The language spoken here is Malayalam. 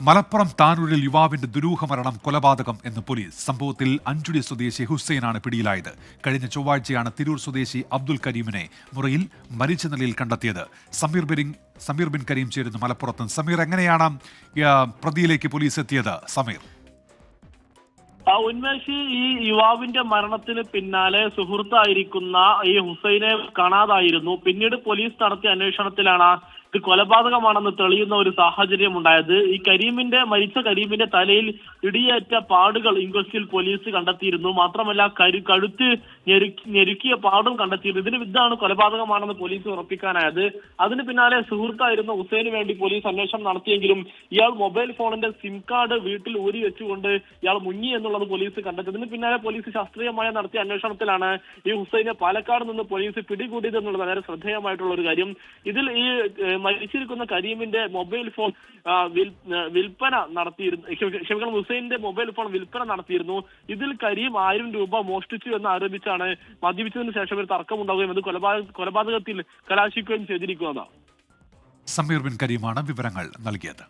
മലപ്പുറം താനൂരിൽ യുവാവിന്റെ ദുരൂഹമരണം കൊലപാതകം എന്ന് പോലീസ്. സംഭവത്തിൽ അഞ്ചുടി സ്വദേശി ഹുസൈനാണ് പിടിയിലായത്. കഴിഞ്ഞ ചൊവ്വാഴ്ചയാണ് തിരൂർ സ്വദേശി അബ്ദുൽ കരീമിനെ മുറിയിൽ മരിച്ച നിലയിൽ കണ്ടെത്തിയത്. സമീർ ബിൻ കരീം ചേരുന്നു മലപ്പുറത്ത്. സമീർ, എങ്ങനെയാണ് പ്രതിയിലേക്ക് പോലീസ് എത്തിയത്? സമീർ, ഉന്മേഷി, ഈ യുവാവിന്റെ മരണത്തിന് പിന്നാലെ സുഹൃത്തായിരിക്കുന്ന ഈ ഹുസൈനെ കാണാതായിരുന്നു. പിന്നീട് പോലീസ് നടത്തിയ അന്വേഷണത്തിലാണ് ഇത് കൊലപാതകമാണെന്ന് തെളിയുന്ന ഒരു സാഹചര്യം ഉണ്ടായത്. ഈ മരിച്ച കരീമിന്റെ തലയിൽ ഇടിയേറ്റ പാടുകൾ ഇൻക്വസ്റ്റിൽ പോലീസ് കണ്ടെത്തിയിരുന്നു. മാത്രമല്ല കഴുത്ത് ഞെരുക്കിയ പാടും കണ്ടെത്തിയിരുന്നു. ഇതാണ് കൊലപാതകമാണെന്ന് പോലീസ് ഉറപ്പിക്കാനായത്. അതിന് പിന്നാലെ സുഹൃത്തായിരുന്ന ഹുസൈന് വേണ്ടി പോലീസ് അന്വേഷണം നടത്തിയെങ്കിലും ഇയാൾ മൊബൈൽ ഫോണിന്റെ സിം കാർഡ് വീട്ടിൽ ഊരി വെച്ചുകൊണ്ട് ഇയാൾ മുങ്ങി എന്നുള്ളത് പോലീസ് കണ്ടെത്തി. ഇതിന് പിന്നാലെ പോലീസ് ശാസ്ത്രീയമായ നടത്തിയ അന്വേഷണത്തിലാണ് ഈ ഹുസൈനെ പാലക്കാട് നിന്ന് പോലീസ് പിടികൂടിയത് എന്നുള്ളത് വളരെ ശ്രദ്ധേയമായിട്ടുള്ള ഒരു കാര്യം. ഇതിൽ ഈ മരിച്ചിരിക്കുന്ന കരീമിന്റെ മൊബൈൽ ഫോൺ വിൽപ്പന നടത്തിയിരുന്നു. ഹുസൈന്റെ മൊബൈൽ ഫോൺ വിൽപ്പന നടത്തിയിരുന്നു. ഇതിൽ കരീം 1000 രൂപ മോഷ്ടിച്ചു എന്ന് ആരോപിച്ചാണ് മദ്യപിച്ചതിന് ശേഷം ഒരു തർക്കമുണ്ടാവുകയും അത് കൊലപാതകത്തിൽ കലാശിക്കുകയും ചെയ്തിരിക്കുന്നതാണ്. സമീർ ബിൻ കരീമാണ് വിവരങ്ങൾ നൽകിയത്.